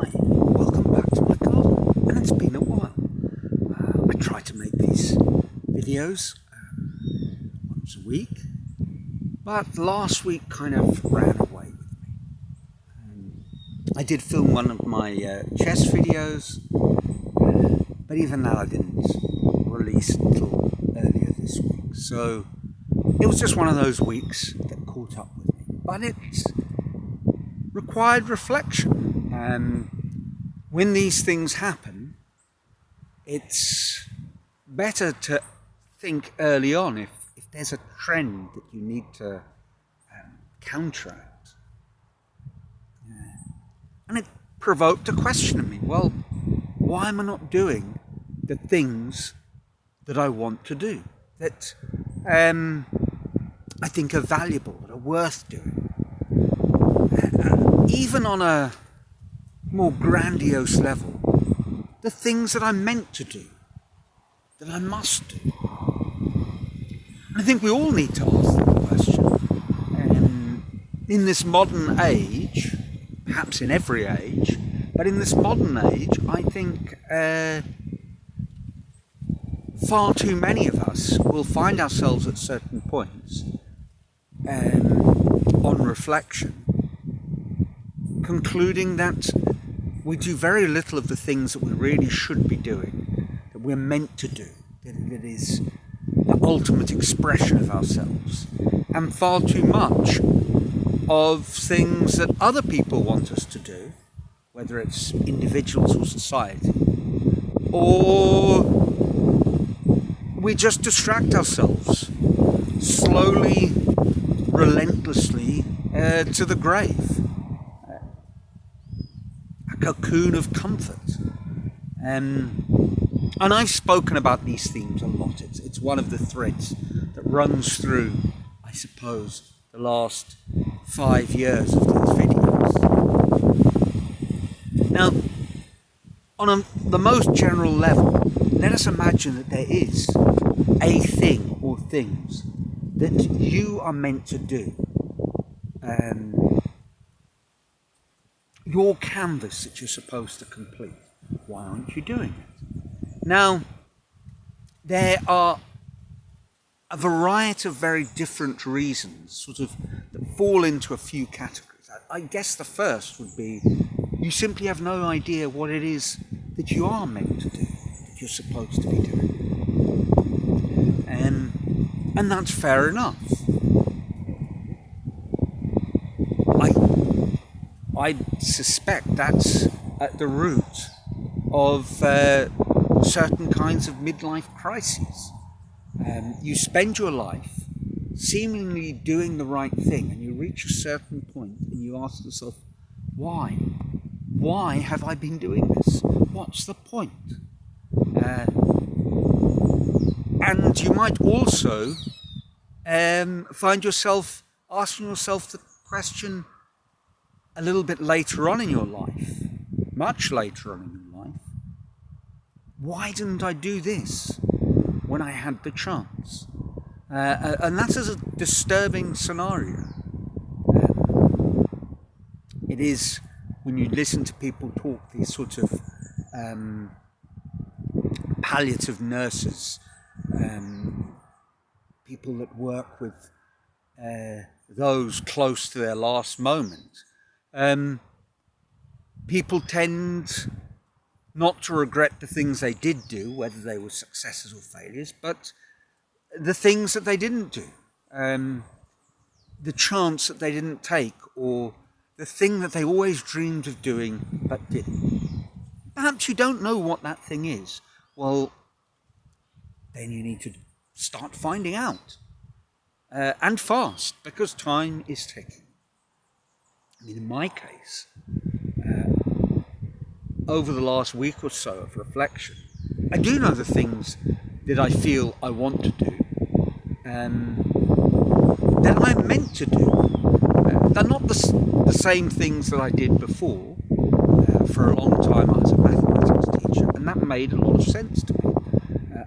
Hi, welcome back to my garden, and it's been a while. I try to make these videos once a week, but last week kind of ran away with me. I did film one of my chess videos, but even that I didn't release until earlier this week. So it was just one of those weeks that caught up with me, but it required reflection. When these things happen, it's better to think early on if there's a trend that you need to counteract. And it provoked a question in me. Well, why am I not doing the things that I want to do, that I think are valuable, that are worth doing? Even on a more grandiose level, the things that I'm meant to do, that I must do. And I think we all need to ask that question. In this modern age, perhaps in every age, but in this modern age, I think far too many of us will find ourselves at certain points on reflection, concluding that we do very little of the things that we really should be doing, that we're meant to do, that is the ultimate expression of ourselves, and far too much of things that other people want us to do, whether it's individuals or society, or we just distract ourselves slowly, relentlessly to the grave. Cocoon of comfort. And I've spoken about these themes a lot. It's one of the threads that runs through, I suppose, the last 5 years of these videos. Now, on the most general level, let us imagine that there is a thing or things that you are meant to do. Your canvas that you're supposed to complete. Why aren't you doing it? Now, there are a variety of very different reasons, that fall into a few categories. I guess the first would be you simply have no idea what it is that you are meant to do, that you're supposed to be doing. And that's fair enough. I suspect that's at the root of certain kinds of midlife crises. You spend your life seemingly doing the right thing, and you reach a certain point and you ask yourself, why? Why have I been doing this? What's the point? And you might also find yourself asking yourself the question a little bit later on in your life, much later on in your life, why didn't I do this when I had the chance? And that is a disturbing scenario. It is when you listen to people talk, these sort of palliative nurses, people that work with those close to their last moment. People tend not to regret the things they did do, whether they were successes or failures, but the things that they didn't do, the chance that they didn't take, or the thing that they always dreamed of doing but didn't. Perhaps you don't know what that thing is. Well, then you need to start finding out, and fast, because time is ticking. In my case, over the last week or so of reflection, I do know the things that I feel I want to do, that I'm meant to do. They're not the same things that I did before. For a long time I was a mathematics teacher, and that made a lot of sense to me,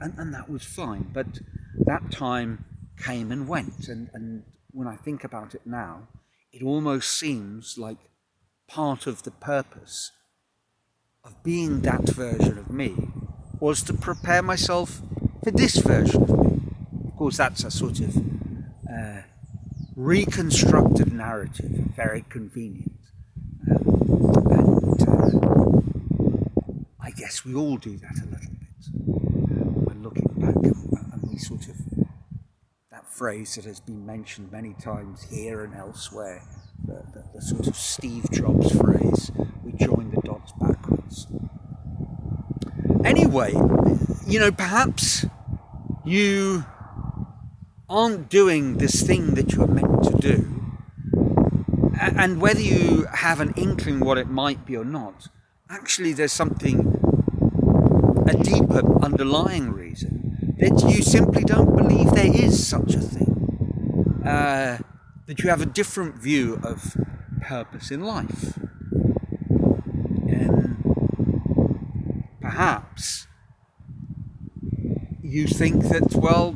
and that was fine. But that time came and went, and when I think about it now, it almost seems like part of the purpose of being that version of me was to prepare myself for this version of me. Of course, that's a sort of reconstructed narrative, very convenient. And I guess we all do that a little bit. We're looking back and we sort of, that phrase that has been mentioned many times here and elsewhere, the sort of Steve Jobs phrase, we join the dots backwards. Anyway, perhaps you aren't doing this thing that you're meant to do, and whether you have an inkling what it might be or not, actually there's something, a deeper underlying reason, that you simply don't believe there is such a thing, that you have a different view of purpose in life. And perhaps you think that, well,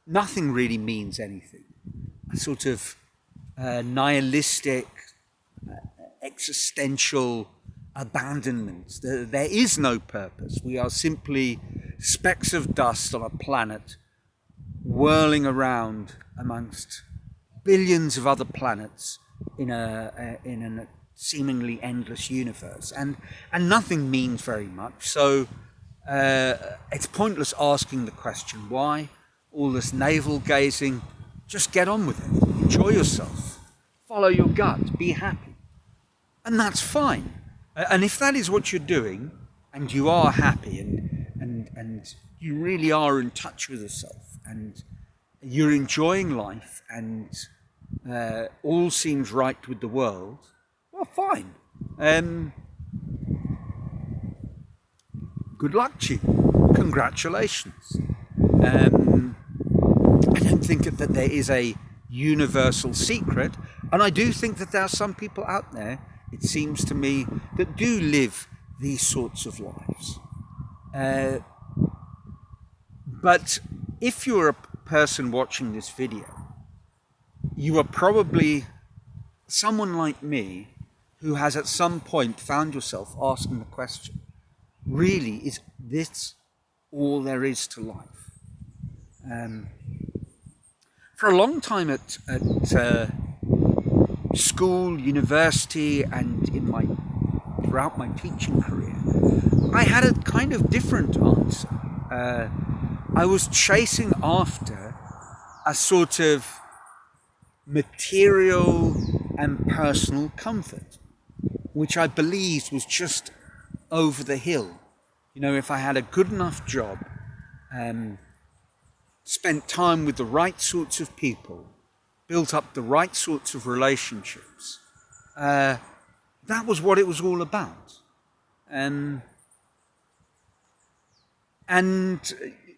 nothing really means anything. A sort of nihilistic, existential abandonment. There is no purpose. We are simply specks of dust on a planet whirling around amongst billions of other planets in a seemingly endless universe, and nothing means very much. So it's pointless asking the question why. All this navel gazing, just get on with it. Enjoy yourself. Follow your gut. Be happy. And that's fine. And if that is what you're doing, and you are happy, and you really are in touch with yourself, and you're enjoying life, and all seems right with the world, well, fine. Good luck to you. Congratulations. I don't think that there is a universal secret, and I do think that there are some people out there, it seems to me, that do live these sorts of lives. But if you're a person watching this video, you are probably someone like me who has at some point found yourself asking the question, really, is this all there is to life? For a long time at school, university, and throughout my teaching career, I had a kind of different answer. I was chasing after a sort of material and personal comfort, which I believed was just over the hill. If I had a good enough job, spent time with the right sorts of people, built up the right sorts of relationships, that was what it was all about. And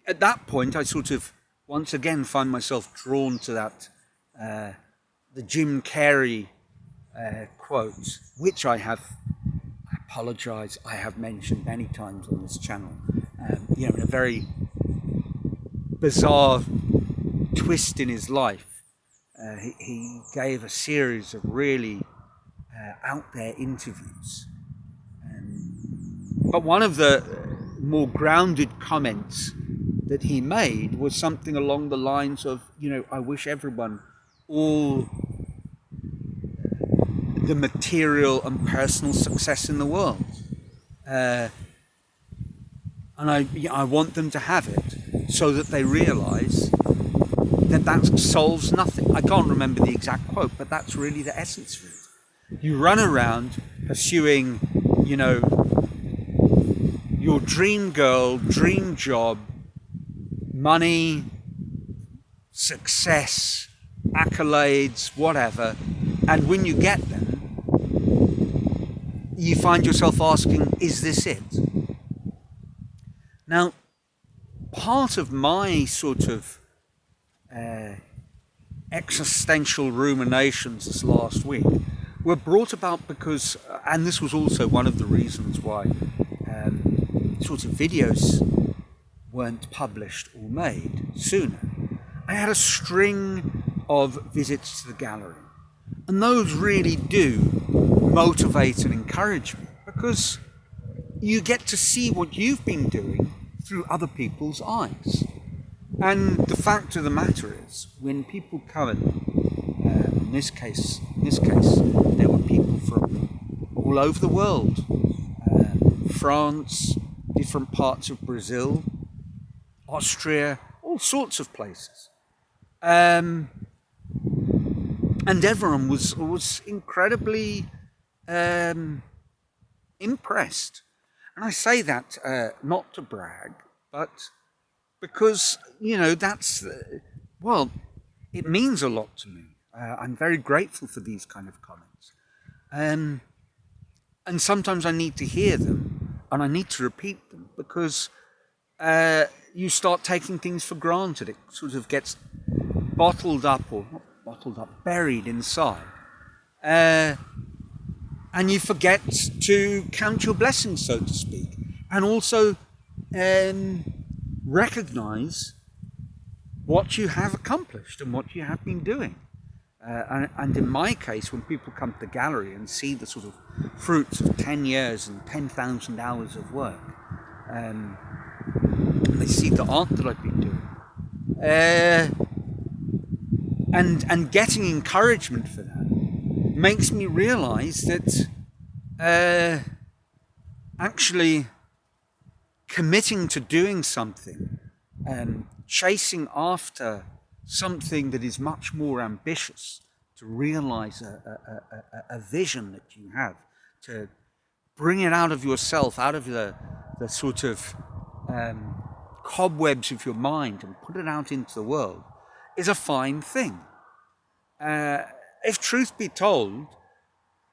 at that point, I sort of once again find myself drawn to that, the Jim Carrey quote, which I apologise, I have mentioned many times on this channel, in a very bizarre twist in his life. He gave a series of really out there interviews. But one of the more grounded comments that he made was something along the lines of, I wish everyone all the material and personal success in the world. And I want them to have it so that they realise that solves nothing. I can't remember the exact quote, but that's really the essence of it. You run around pursuing, your dream girl, dream job, money, success, accolades, whatever, and when you get them, you find yourself asking, is this it? Now, part of my sort of existential ruminations this last week were brought about because, and this was also one of the reasons why sort of videos weren't published or made sooner. I had a string of visits to the gallery, and those really do motivate and encourage me, because you get to see what you've been doing through other people's eyes. And the fact of the matter is, when people come in this case, there were people from all over the world, France, different parts of Brazil, Austria, all sorts of places. And everyone was incredibly impressed. And I say that not to brag, but because, that's, it means a lot to me. I'm very grateful for these kind of comments. And sometimes I need to hear them, and I need to repeat them, because you start taking things for granted. It sort of gets bottled up, or not bottled up, buried inside. And you forget to count your blessings, so to speak, and also recognize what you have accomplished and what you have been doing. And in my case, when people come to the gallery and see the sort of fruits of 10 years and 10,000 hours of work, and they see the art that I've been doing, and getting encouragement for that, makes me realize that actually committing to doing something, chasing after something that is much more ambitious, to realize a vision that you have, to bring it out of yourself, out of the sort of cobwebs of your mind, and put it out into the world, is a fine thing. If truth be told,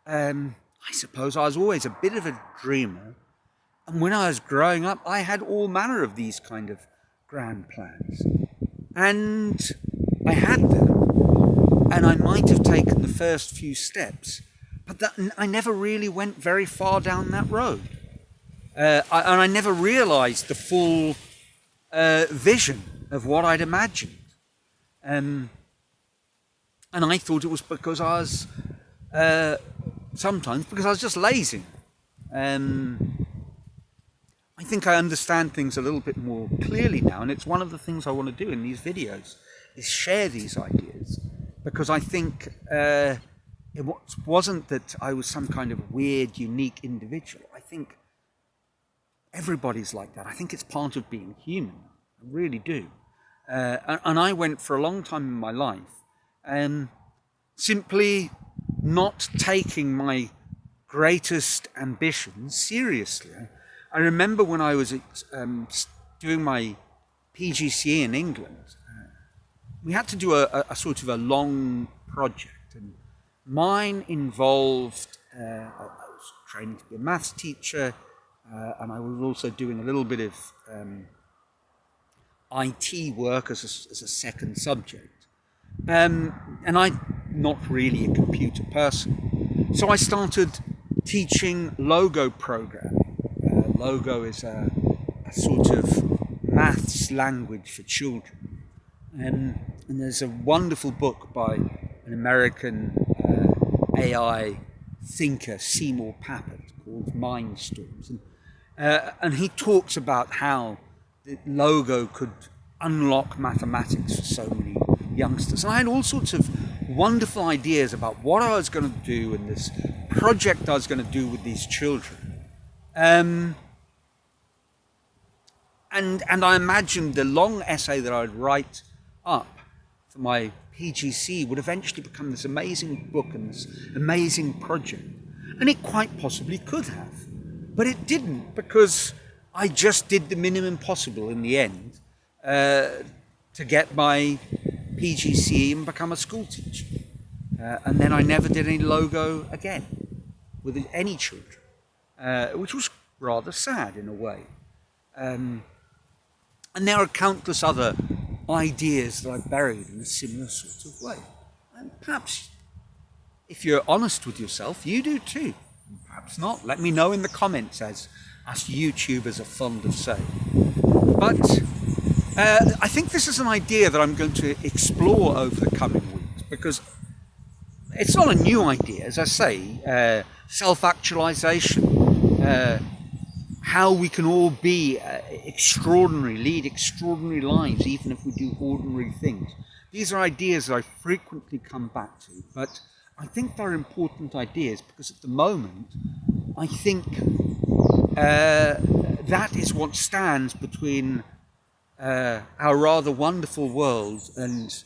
I suppose I was always a bit of a dreamer, and when I was growing up, I had all manner of these kind of grand plans. And I had them, and I might have taken the first few steps, but I never really went very far down that road. And I never realized the full vision of what I'd imagined. And I thought it was because I was, sometimes because I was just lazy. I think I understand things a little bit more clearly now, and it's one of the things I want to do in these videos, is share these ideas, because I think it wasn't that I was some kind of weird, unique individual. I think everybody's like that. I think it's part of being human. I really do. And I went for a long time in my life simply not taking my greatest ambitions seriously. I remember when I was doing my PGCE in England, we had to do a sort of a long project, and mine involved, I was training to be a maths teacher, and I was also doing a little bit of IT work as a second subject. And I'm not really a computer person, so I started teaching Logo programming. Logo is a sort of maths language for children. And there's a wonderful book by an American AI thinker, Seymour Papert, called Mindstorms. And he talks about how the Logo could unlock mathematics for so many youngsters. And I had all sorts of wonderful ideas about what I was going to do and this project I was going to do with these children. And I imagined the long essay that I would write up for my PGC would eventually become this amazing book and this amazing project. And it quite possibly could have. But it didn't, because I just did the minimum possible in the end to get my PGCE and become a school teacher. And then I never did any Logo again with any children, which was rather sad in a way. And there are countless other ideas that I buried in a similar sort of way. And perhaps, if you're honest with yourself, you do too. Perhaps not. Let me know in the comments, as us YouTubers are fond of saying. But I think this is an idea that I'm going to explore over the coming weeks, because it's not a new idea, as I say. Self-actualization, how we can all be extraordinary, lead extraordinary lives, even if we do ordinary things. These are ideas that I frequently come back to, but I think they're important ideas because at the moment, I think that is what stands between our rather wonderful world and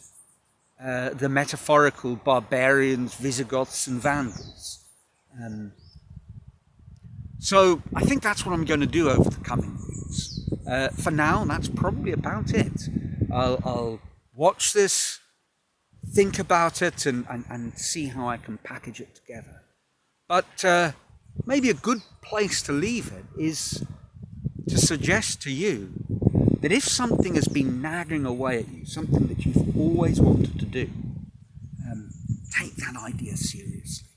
the metaphorical barbarians, Visigoths and Vandals. So I think that's what I'm going to do over the coming weeks. For now, that's probably about it. I'll watch this, think about it, and see how I can package it together. But maybe a good place to leave it is to suggest to you that if something has been nagging away at you, something that you've always wanted to do, take that idea seriously.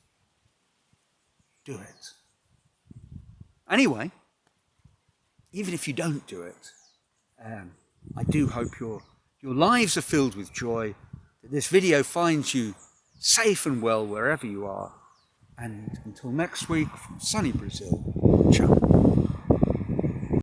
Do it. Anyway, even if you don't do it, I do hope your lives are filled with joy, that this video finds you safe and well wherever you are. And until next week, from sunny Brazil, ciao.